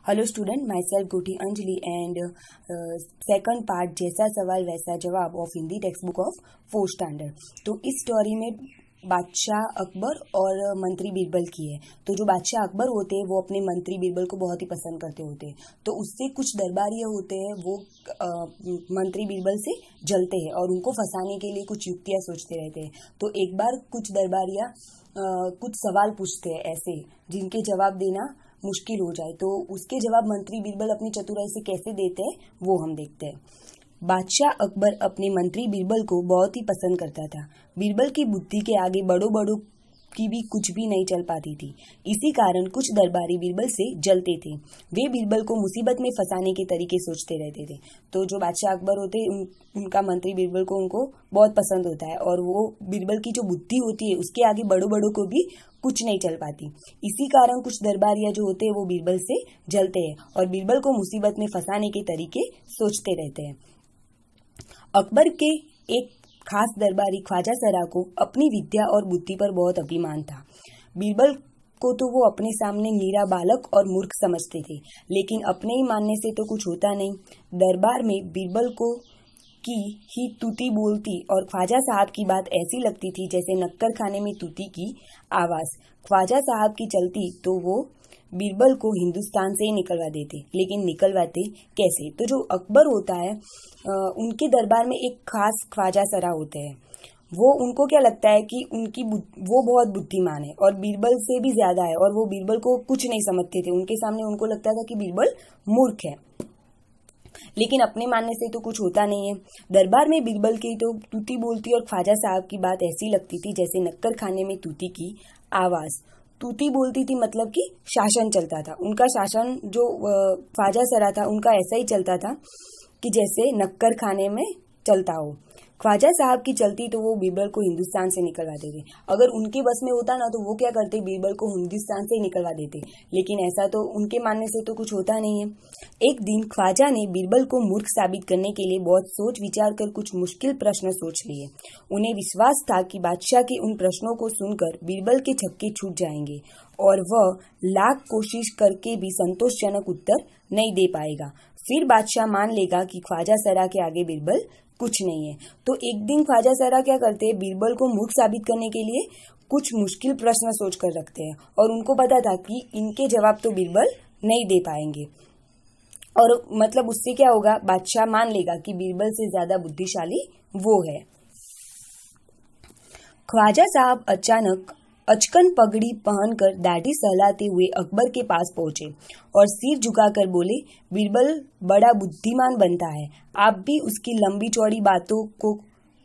Hello student, myself Guti Anjali and second part जैसा सवाल वैसा जवाब of Hindi text book of 4th standard. तो इस स्टोरी में बादशाह अकबर और मंत्री बीरबल की है। तो जो बादशाह अकबर होते हैं वो अपने मंत्री बीरबल को बहुत ही पसंद करते होते हैं। तो उससे कुछ दरबारिया होते हैं, वो मंत्री बीरबल से जलते हैं और उनको फंसाने के लिए कुछ युक्तियां सोचते रहते हैं। तो एक बार कुछ दरबारिया कुछ सवाल पूछते हैं ऐसे जिनके जवाब देना मुश्किल हो जाए। तो उसके जवाब मंत्री बीरबल अपनी चतुराई से कैसे देते हैं वो हम देखते हैं। बादशाह अकबर अपने मंत्री बीरबल को बहुत ही पसंद करता था। बीरबल की बुद्धि के आगे बड़ों बड़ों की भी कुछ भी नहीं चल पाती थी। इसी कारण कुछ दरबारी बीरबल से जलते थे। वे बीरबल को मुसीबत में फंसाने के तरीके सोचते रहते थे। तो जो बादशाह अकबर होते हैं उनका मंत्री बीरबल को उनको बहुत पसंद होता है और वो बीरबल की जो बुद्धि होती है उसके आगे बड़ों बड़ों को भी कुछ नहीं चल पाती। इसी कारण कुछ दरबारिया जो होते हैं वो बीरबल से जलते हैं और बीरबल को मुसीबत में फंसाने के तरीके सोचते रहते हैं। अकबर के एक खास दरबारी ख्वाजा सरा को अपनी विद्या और बुद्धि पर बहुत अभिमान था। बीरबल को तो वो अपने सामने नीरा बालक और मूर्ख समझते थे, लेकिन अपने ही मानने से तो कुछ होता नहीं। दरबार में बीरबल को की ही तूती बोलती और ख्वाजा साहब की बात ऐसी लगती थी जैसे नक्कर खाने में तूती की आवाज। ख्वाजा साहब की चलती तो वो बीरबल को हिंदुस्तान से ही निकलवा देते, लेकिन निकलवाते कैसे? तो जो अकबर होता है उनके दरबार में एक खास ख्वाजा सरा होते हैं। वो उनको क्या लगता है कि वो बहुत बुद्धिमान है और बीरबल से भी ज्यादा है और वो बीरबल को कुछ नहीं समझते थे। उनके सामने उनको लगता था कि बीरबल मूर्ख है, लेकिन अपने मानने से तो कुछ होता नहीं है। दरबार में बीरबल की तो तूती बोलती और ख्वाजा साहब की बात ऐसी लगती थी जैसे नक्कर खाने में तूती की आवाज। तूती बोलती थी मतलब कि शासन चलता था। उनका शासन जो ख्वाजा सरा था उनका ऐसा ही चलता था कि जैसे नक्कर खाने में चलता हो। ख्वाजा साहब की चलती तो वो बीरबल को हिंदुस्तान से निकलवा देते। अगर उनके बस में होता ना तो वो क्या करते, बीरबल को हिंदुस्तान से ही निकलवा देते, लेकिन ऐसा तो उनके मानने से तो कुछ होता नहीं है। एक दिन ख्वाजा ने बीरबल को मूर्ख साबित करने के लिए बहुत सोच विचार कर कुछ मुश्किल प्रश्न सोच लिए। उन्हें विश्वास था कि बादशाह के उन प्रश्नों को सुनकर बीरबल के छक्के छूट जाएंगे और वह लाख कोशिश करके भी संतोषजनक उत्तर नहीं दे पाएगा। फिर बादशाह मान लेगा कि ख्वाजा सरा के आगे बीरबल कुछ नहीं है। तो एक दिन ख्वाजा सरा क्या करते हैं, बीरबल को मूर्ख साबित करने के लिए कुछ मुश्किल प्रश्न सोच कर रखते हैं और उनको पता था कि इनके जवाब तो बीरबल नहीं दे पाएंगे और मतलब उससे क्या होगा, बादशाह मान लेगा कि बीरबल से ज्यादा बुद्धिशाली वो है। ख्वाजा साहब अचकन पगड़ी पहनकर दाढ़ी सहलाते हुए अकबर के पास पहुंचे और सिर झुकाकर बोले, बीरबल बड़ा बुद्धिमान बनता है, आप भी उसकी लंबी चौड़ी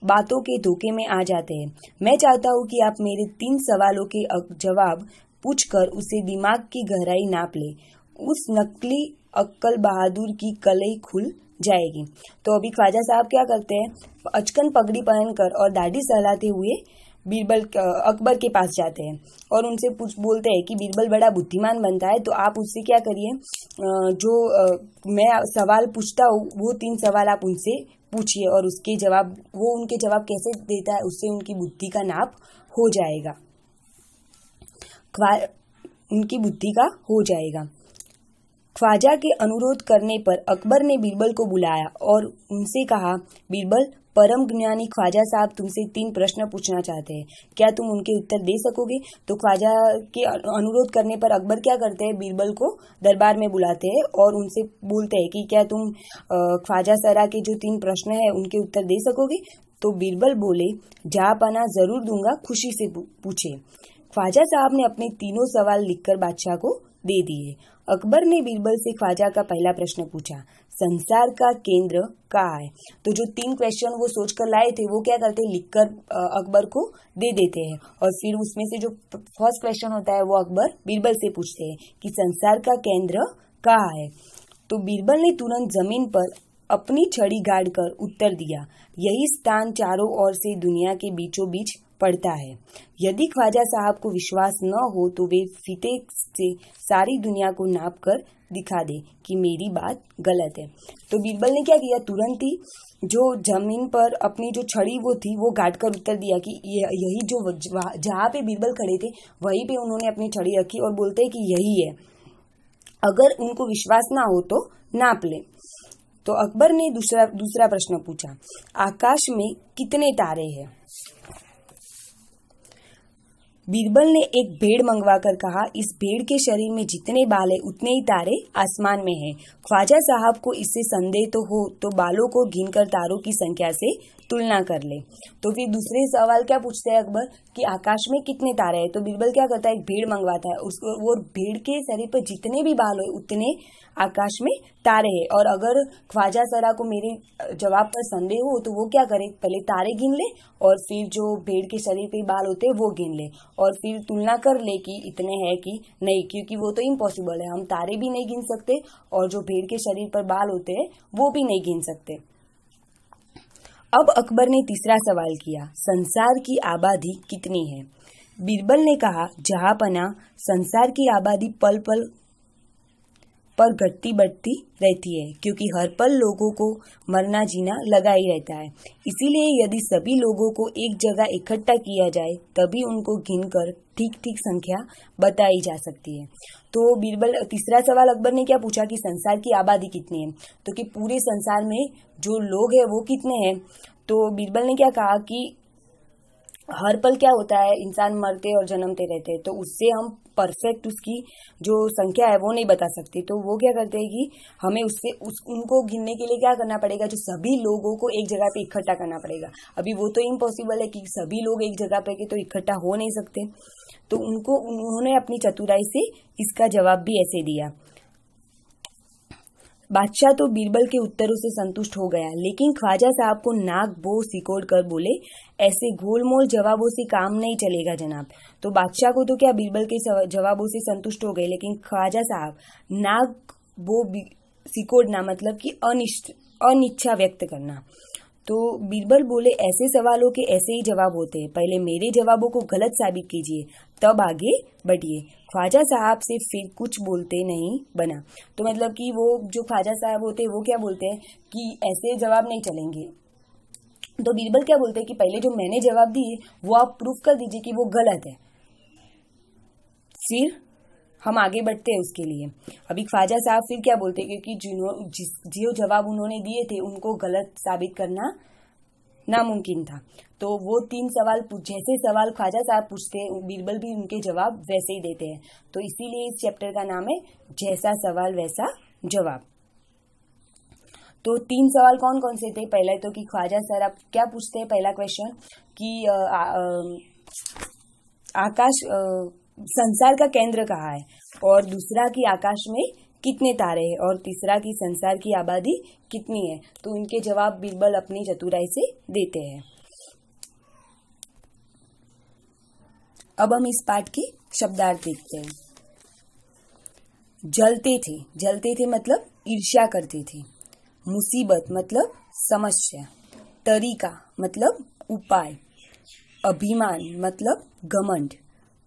बातों के धोखे में आ जाते हैं। मैं चाहता हूं कि आप मेरे 3 सवालों के जवाब पूछकर उसे दिमाग की गहराई नाप ले। उस नकली अक्कल बहादुर की कलई खुल जाएगी। तो अभी ख्वाजा साहब क्या करते हैं, अचकन पगड़ी पहनकर और दाढ़ी सहलाते हुए बीरबल अकबर के पास जाते हैं और उनसे बोलते हैं कि बीरबल बड़ा बुद्धिमान बनता है, तो आप उससे क्या करिए, मैं सवाल पूछता हूँ वो 3 सवाल आप उनसे पूछिए और वो उनके जवाब कैसे देता है उससे उनकी बुद्धि का नाप हो जाएगा, उनकी बुद्धि का हो जाएगा। ख्वाजा के अनुरोध करने पर अकबर ने बीरबल को बुलाया और उनसे कहा, बीरबल, परम ज्ञानी ख्वाजा साहब तुमसे 3 प्रश्न पूछना चाहते हैं, क्या तुम उनके उत्तर दे सकोगे? तो ख्वाजा के अनुरोध करने पर अकबर क्या करते हैं, बीरबल को दरबार में बुलाते हैं और उनसे बोलते हैं कि क्या तुम ख्वाजा सरा के जो 3 प्रश्न है उनके उत्तर दे सकोगे? तो बीरबल बोले, जहांपना जरूर दूंगा, खुशी से पूछे। ख्वाजा साहब ने अपने तीनों सवाल लिखकर बादशाह को दे दिए। अकबर ने बीरबल से ख्वाजा का पहला प्रश्न पूछा, संसार का केंद्र कहाँ है? तो जो 3 क्वेश्चन वो सोच कर लाए थे वो क्या करते हैं, लिखकर अकबर को दे देते हैं और फिर उसमें से जो फर्स्ट क्वेश्चन होता है वो अकबर बीरबल से पूछते हैं कि संसार का केंद्र कहाँ है? तो बीरबल ने तुरंत जमीन पर अपनी छड़ी गाड़ कर उत्तर दिया, यही स्थान चारों ओर से दुनिया के बीचों बीच पड़ता है। यदि ख्वाजा साहब को विश्वास न हो तो वे फीते से सारी दुनिया को नाप कर दिखा दे कि मेरी बात गलत है। तो बीरबल ने क्या किया, तुरंत ही जो जमीन पर अपनी जो छड़ी वो थी वो गाड़ कर उत्तर दिया कि यही जो जहाँ पे बीरबल खड़े थे वहीं पे उन्होंने अपनी छड़ी रखी और बोलते हैं कि यही है। अगर उनको विश्वास ना हो तो नाप ले। तो अकबर ने दूसरा प्रश्न पूछा, आकाश में कितने तारे हैं? बीरबल ने एक भेड़ मंगवाकर कहा, इस भेड़ के शरीर में जितने बाल है उतने ही तारे आसमान में हैं। ख्वाजा साहब को इससे संदेह तो हो तो बालों को गिनकर तारों की संख्या से तुलना कर ले। तो फिर दूसरे सवाल क्या पूछते हैं अकबर कि आकाश में कितने तारे हैं? तो बीरबल क्या करता है, एक भेड़ मंगवाता है, उसको वो भेड़ के शरीर पर जितने भी बाल हो उतने आकाश में तारे हैं। और अगर ख्वाजा सरा को मेरे जवाब पर संदेह हो तो वो क्या करे, पहले तारे गिन ले और फिर जो भेड़ के शरीर पे बाल होते हैं वो गिन ले और फिर तुलना कर ले कि इतने हैं कि नहीं, क्योंकि वो तो इम्पॉसिबल है, हम तारे भी नहीं गिन सकते और जो भेड़ के शरीर पर बाल होते हैं वो भी नहीं गिन सकते। अब अकबर ने तीसरा सवाल किया, संसार की आबादी कितनी है? बीरबल ने कहा, जहांपना संसार की आबादी पल पल पर घटती बढ़ती रहती है, क्योंकि हर पल लोगों को मरना जीना लगा ही रहता है। इसीलिए यदि सभी लोगों को एक जगह इकट्ठा किया जाए तभी उनको गिनकर ठीक ठीक संख्या बताई जा सकती है। तो बीरबल तीसरा सवाल अकबर ने क्या पूछा कि संसार की आबादी कितनी है, तो कि पूरे संसार में जो लोग हैं वो कितने हैं। तो बीरबल ने क्या कहा कि हर पल क्या होता है, इंसान मरते और जन्मते रहते हैं, तो उससे हम परफेक्ट उसकी जो संख्या है वो नहीं बता सकते। तो वो क्या करते हैं कि हमें उनको गिनने के लिए क्या करना पड़ेगा, जो सभी लोगों को एक जगह पे इकट्ठा करना पड़ेगा। अभी वो तो इम्पॉसिबल है कि सभी लोग एक जगह पे तो इकट्ठा हो नहीं सकते। तो उन्होंने अपनी चतुराई से इसका जवाब भी ऐसे दिया। बादशाह तो बीरबल के उत्तरों से संतुष्ट हो गया, लेकिन ख्वाजा साहब को नाक बो सिकोड़ कर बोले, ऐसे गोलमोल जवाबों से काम नहीं चलेगा जनाब। तो बादशाह को तो क्या बीरबल के जवाबों से संतुष्ट हो गए, लेकिन ख्वाजा साहब नाक बो सिकोड़ना मतलब कि अनिच्छा व्यक्त करना। तो बीरबल बोले, ऐसे सवालों के ऐसे ही जवाब होते हैं, पहले मेरे जवाबों को गलत साबित कीजिए तब आगे बढ़िए। ख्वाजा साहब से फिर कुछ बोलते नहीं बना। तो मतलब कि वो जो ख्वाजा साहब होते हैं वो क्या बोलते हैं कि ऐसे जवाब नहीं चलेंगे। तो बीरबल क्या बोलते हैं कि पहले जो मैंने जवाब दिए वो आप प्रूफ कर दीजिए कि वो गलत है, फिर हम आगे बढ़ते हैं उसके लिए। अभी ख्वाजा साहब फिर क्या बोलते हैं, क्योंकि जो जवाब उन्होंने दिए थे उनको गलत साबित करना नामुमकिन था। तो वो 3 सवाल जैसे सवाल ख्वाजा साहब पूछते हैं बीरबल भी उनके जवाब वैसे ही देते हैं। तो इसीलिए इस चैप्टर का नाम है जैसा सवाल वैसा जवाब। तो 3 सवाल कौन कौन से थे? पहला तो कि ख्वाजा सर आप क्या पूछते हैं, पहला क्वेश्चन कि आकाश संसार का केंद्र कहाँ है, और दूसरा कि आकाश में कितने तारे हैं, और तीसरा कि संसार की आबादी कितनी है। तो इनके जवाब बीरबल अपनी चतुराई से देते हैं। अब हम इस पाठ के शब्दार्थ देखते हैं। जलते थे मतलब ईर्ष्या करते थे। मुसीबत मतलब समस्या। तरीका मतलब उपाय। अभिमान मतलब घमंड।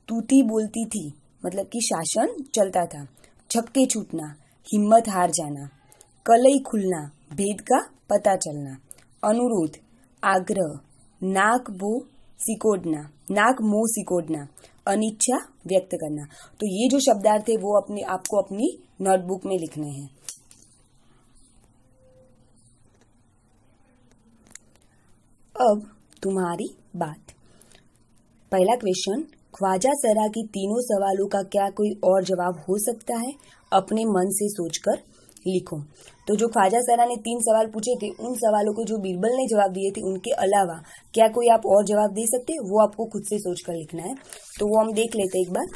तूती बोलती थी मतलब कि शासन चलता था। छक्के छूटना, हिम्मत हार जाना। कलई खुलना, भेद का पता चलना। अनुरोध, आग्रह। नाक मुंह सिकोड़ना। अनिच्छा व्यक्त करना। तो ये जो शब्दार्थ है वो आपको अपनी नोटबुक में लिखने हैं। अब तुम्हारी बात। पहला क्वेश्चन, ख्वाजा सरा की तीनों सवालों का क्या कोई और जवाब हो सकता है? अपने मन से सोचकर लिखो। तो जो ख्वाजा सरा ने 3 सवाल पूछे थे उन सवालों को जो बीरबल ने जवाब दिए थे उनके अलावा क्या कोई आप और जवाब दे सकते हैं, वो आपको खुद से सोचकर लिखना है। तो वो हम देख लेते हैं एक बार।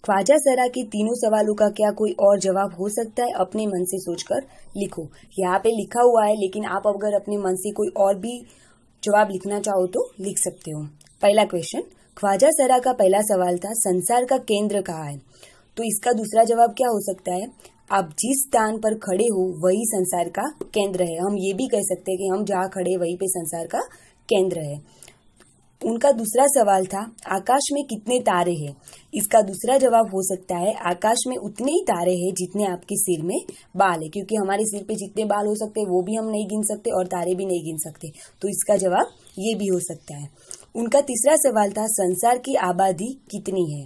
ख्वाजा सरा के तीनों सवालों का क्या कोई और जवाब हो सकता है? अपने मन से सोचकर लिखो। यहाँ पे लिखा हुआ है, लेकिन आप अगर अपने मन से कोई और भी जवाब लिखना चाहो तो लिख सकते हो। पहला क्वेश्चन, ख्वाजा सरा का पहला सवाल था संसार का केंद्र कहाँ है? तो इसका दूसरा जवाब क्या हो सकता है? आप जिस स्थान पर खड़े हो वही संसार का केंद्र है। हम ये भी कह सकते हैं कि हम जहाँ खड़े वहीं पे संसार का केंद्र है। उनका दूसरा सवाल था आकाश में कितने तारे हैं? इसका दूसरा जवाब हो सकता है आकाश में उतने ही तारे हैं जितने आपके सिर में बाल है, क्योंकि हमारे सिर पे जितने बाल हो सकते हैं वो भी हम नहीं गिन सकते और तारे भी नहीं गिन सकते। तो इसका जवाब ये भी हो सकता है। उनका तीसरा सवाल था संसार की आबादी कितनी है?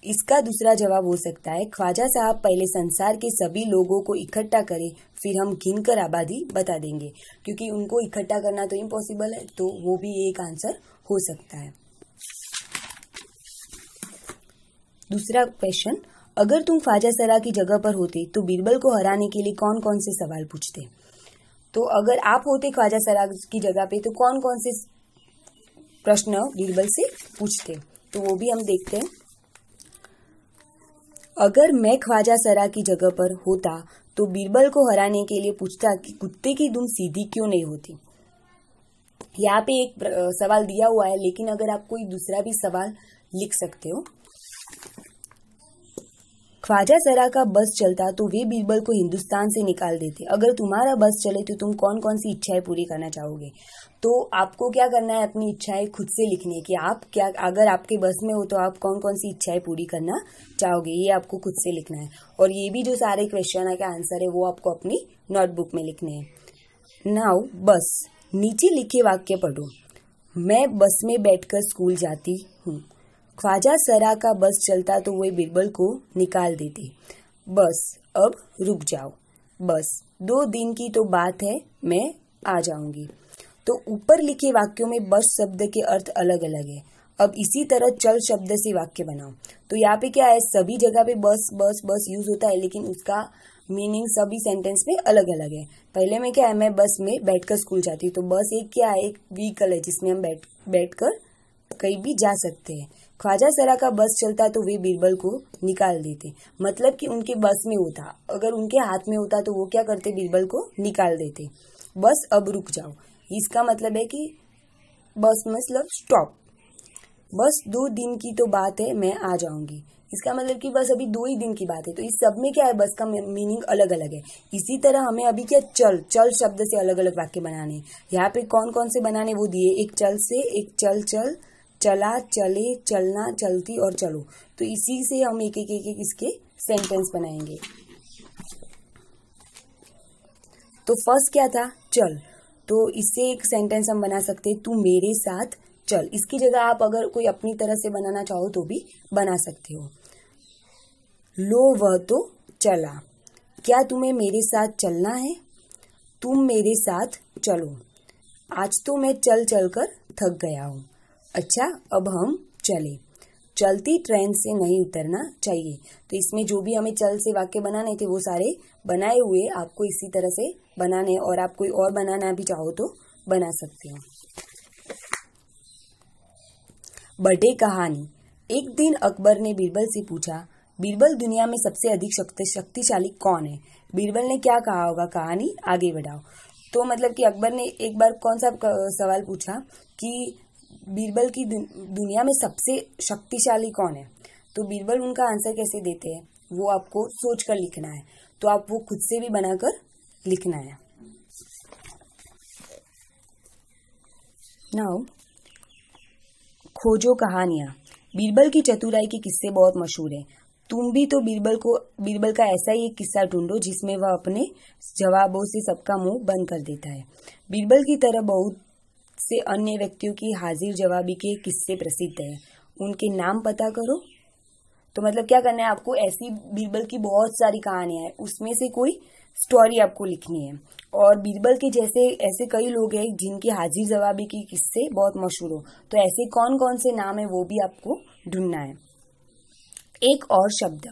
इसका दूसरा जवाब हो सकता है, ख्वाजा साहब पहले संसार के सभी लोगों को इकट्ठा करें, फिर हम गिनकर आबादी बता देंगे। क्योंकि उनको इकट्ठा करना तो इम्पॉसिबल है, तो वो भी एक आंसर हो सकता है। दूसरा क्वेश्चन, अगर तुम ख्वाजा सरा की जगह पर होते तो बीरबल को हराने के लिए कौन कौन से सवाल पूछते? तो अगर आप होते ख्वाजा सरा की जगह पे तो कौन कौन से प्रश्न बीरबल से पूछते? तो वो भी हम देखते हैं। अगर मैं ख्वाजा सरा की जगह पर होता तो बीरबल को हराने के लिए पूछता कि कुत्ते की दुम सीधी क्यों नहीं होती। यहाँ पे एक सवाल दिया हुआ है, लेकिन अगर आप कोई दूसरा भी सवाल लिख सकते हो। ख्वाजा सरा का बस चलता तो वे बीरबल को हिंदुस्तान से निकाल देते। अगर तुम्हारा बस चले तो तुम कौन कौन सी इच्छाएं पूरी करना चाहोगे? तो आपको क्या करना है, अपनी इच्छाएं खुद से लिखनी है कि आप क्या, अगर आपके बस में हो तो आप कौन कौन सी इच्छाएं पूरी करना चाहोगे, ये आपको खुद से लिखना है। और ये भी जो सारे क्वेश्चन का आंसर है वो आपको अपनी नोटबुक में लिखने हैं। नाउ बस, नीचे लिखे वाक्य पढ़ो। मैं बस में बैठकर स्कूल जाती हूँ। ख्वाजा सरा का बस चलता तो वे बीरबल को निकाल देते। बस अब रुक जाओ। बस 2 दिन की तो बात है, मैं आ जाऊंगी। तो ऊपर लिखे वाक्यों में बस शब्द के अर्थ अलग अलग है। अब इसी तरह चल शब्द से वाक्य बनाओ। तो यहाँ पे क्या है, सभी जगह पे बस बस बस यूज होता है, लेकिन उसका मीनिंग सभी सेंटेंस में अलग अलग है। पहले में क्या है, मैं बस में बैठकर स्कूल जाती हूँ। तो बस एक क्या है, एक व्हीकल है जिसमें हम बैठकर कहीं भी जा सकते हैं। ख्वाजा सरा का बस चलता तो वे बीरबल को निकाल देते, मतलब कि उनके बस में होता, अगर उनके हाथ में होता तो वो क्या करते, बीरबल को निकाल देते। बस अब रुक जाओ, इसका मतलब है कि बस मतलब स्टॉप। बस 2 दिन की तो बात है, मैं आ जाऊंगी, इसका मतलब कि बस अभी 2 ही दिन की बात है। तो इस सब में क्या है, बस का मीनिंग अलग अलग है। इसी तरह हमें अभी क्या, चल शब्द से अलग अलग वाक्य बनाने। यहाँ पे कौन कौन से बनाने वो दिए, एक चल से, एक चल, चला, चले, चलना, चलती और चलो। तो इसी से हम एक एक इसके सेंटेंस बनाएंगे। तो फर्स्ट क्या था, चल। तो इससे एक सेंटेंस हम बना सकते हैं, तू मेरे साथ चल। इसकी जगह आप अगर कोई अपनी तरह से बनाना चाहो तो भी बना सकते हो। लो वह तो चला, क्या तुम्हें मेरे साथ चलना है? तुम मेरे साथ चलो, आज तो मैं चल चल कर थक गया हूँ। अच्छा अब हम चले, चलती ट्रेन से नहीं उतरना चाहिए। तो इसमें जो भी हमें चल से वाक्य बनाने थे वो सारे बनाए हुए आपको इसी तरह से बनाने, और आप कोई और बनाना भी चाहो तो बना सकते हो। बर्थडे कहानी। एक दिन अकबर ने बीरबल से पूछा, बीरबल दुनिया में सबसे अधिक शक्तिशाली कौन है? बीरबल ने क्या कहा होगा, कहानी आगे बढ़ाओ। तो मतलब कि अकबर ने एक बार कौन सा सवाल पूछा कि बीरबल की दुनिया में सबसे शक्तिशाली कौन है? तो बीरबल उनका आंसर कैसे देते हैं वो आपको सोचकर लिखना है। तो आप वो खुद से भी बनाकर लिखना है। नाउ खोजो कहानियां। बीरबल की चतुराई के किस्से बहुत मशहूर हैं। तुम भी तो बीरबल का ऐसा ही एक किस्सा ढूंढो जिसमें वह अपने जवाबों से सबका मुंह बंद कर देता है। बीरबल की तरह बहुत से अन्य व्यक्तियों की हाजिर जवाबी के किस्से प्रसिद्ध है, उनके नाम पता करो। तो मतलब क्या करना है आपको, ऐसी बीरबल की बहुत सारी कहानियां हैं, उसमें से कोई स्टोरी आपको लिखनी है। और बीरबल के जैसे ऐसे कई लोग हैं जिनकी हाजिर जवाबी की किस्से बहुत मशहूर हो। तो ऐसे कौन कौन से नाम है वो भी आपको ढूंढना है। एक और शब्द,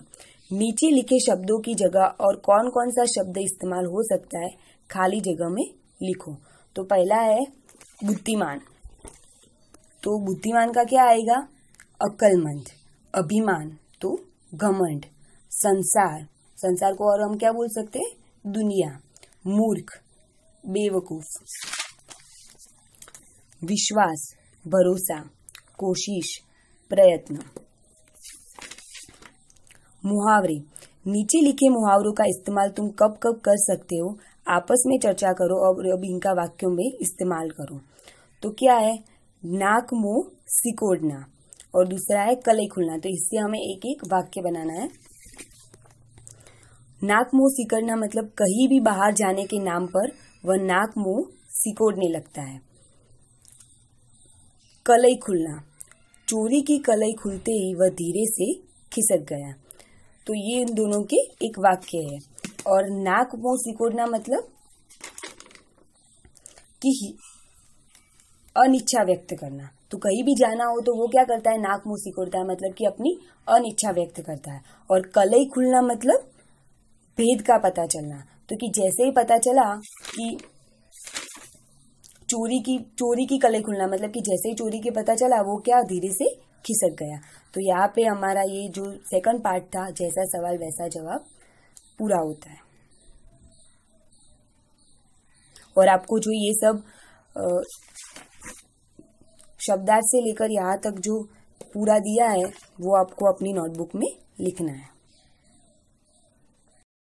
नीचे लिखे शब्दों की जगह और कौन कौन सा शब्द इस्तेमाल हो सकता है खाली जगह में लिखो। तो पहला है बुद्धिमान। तो बुद्धिमान का क्या आएगा, अक्लमंद। अभिमान तो घमंड। संसार को और हम क्या बोल सकते हैं, दुनिया। मूर्ख, बेवकूफ। विश्वास, भरोसा, कोशिश, प्रयत्न। मुहावरे, नीचे लिखे मुहावरों का इस्तेमाल तुम कब कब कर सकते हो, आपस में चर्चा करो और अब इनका वाक्यों में इस्तेमाल करो। तो क्या है, नाक मुंह सिकोड़ना, और दूसरा है कलई खुलना। तो इससे हमें एक एक वाक्य बनाना है। नाक मुंह सिकोड़ना मतलब कहीं भी बाहर जाने के नाम पर वह नाक मुंह सिकोड़ने लगता है। कलई खुलना, चोरी की कलई खुलते ही वह धीरे से खिसक गया। तो ये इन दोनों के एक वाक्य है। और नाक मुंह सिकोड़ना मतलब कि अनिच्छा व्यक्त करना। तो कहीं भी जाना हो तो वो क्या करता है, नाक मुंह सिकोड़ता है, मतलब कि अपनी अनिच्छा व्यक्त करता है। और कलई खुलना मतलब भेद का पता चलना। तो कि जैसे ही पता चला कि चोरी की कलई खुलना मतलब कि जैसे ही चोरी के पता चला वो क्या धीरे से खिसक गया। तो यहाँ पे हमारा ये जो सेकंड पार्ट था, जैसा सवाल वैसा जवाब, पूरा होता है। और आपको जो ये सब शब्दार्थ से लेकर यहाँ तक जो पूरा दिया है वो आपको अपनी नोटबुक में लिखना है।